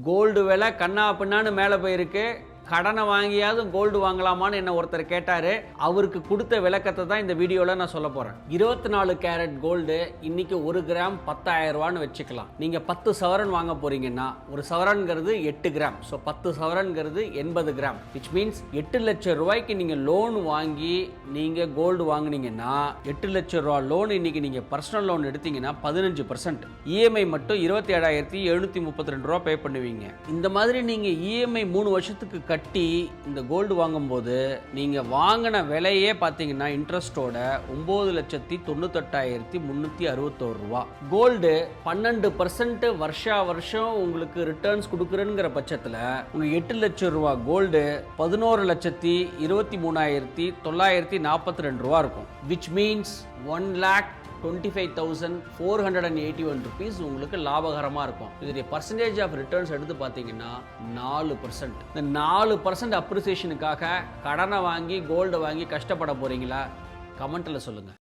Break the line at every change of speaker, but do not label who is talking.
Gold விலை கண்ணா பின்னான்னு மேலே போயிருக்கு. கடனை வாங்கியாவது கோல்டு வாங்கலாமான்னு என்ன ஒருத்தர் கேட்டார். அவருக்கு கொடுத்த விளக்கத்தை தான் இந்த வீடியோவில் நான் சொல்ல போகிறேன். 24 கேரட் கோல்டு இன்னைக்கு 1 கிராம் 10,000 ரூபான்னு வச்சுக்கலாம். நீங்கள் 10 சவரன் வாங்க போறீங்கன்னா ஒரு சவரன்கிறது 8 gram. So 10 சவரன்கிறது 80 gram. Which means 8 லட்சம் ரூபாய்க்கு நீங்கள் லோன் வாங்கி நீங்கள் கோல்டு வாங்கினீங்கன்னா 8 லட்சம் ரூபா லோன் இன்னைக்கு நீங்கள் பர்சனல் லோன் எடுத்தீங்கன்னா 15%. இஎம்ஐ மட்டும் 27,732 ரூபா பே பண்ணுவீங்க. இந்த மாதிரி நீங்கள் இஎம்ஐ 3 வருஷத்துக்கு கட்டி இந்த கோல்டு வாங்கும்போது நீங்க வாங்கின விலையே பார்த்தீங்கன்னா இன்ட்ரெஸ்டோட 9,98,361 ரூபா. கோல்டு 12% வருஷம் உங்களுக்கு ரிட்டர்ன்ஸ் கொடுக்குறேங்கிற பட்சத்தில் உங்க 8 லட்சம் ரூபா கோல்டு 11,23,942 ரூபா இருக்கும். விச் மீன்ஸ் 1,25,481 rupees உங்களுக்கு லாபகரமாக இருக்கும். இதோடைய பர்சன்டேஜ் ஆஃப் ரிட்டர்ன்ஸ் எடுத்து பார்த்தீங்கன்னா 4%. இந்த 4% அப்ரிசியேஷனுக்காக கடனை வாங்கி கோல்டு வாங்கி கஷ்டப்பட போறீங்களா? கமெண்ட்டில் சொல்லுங்கள்.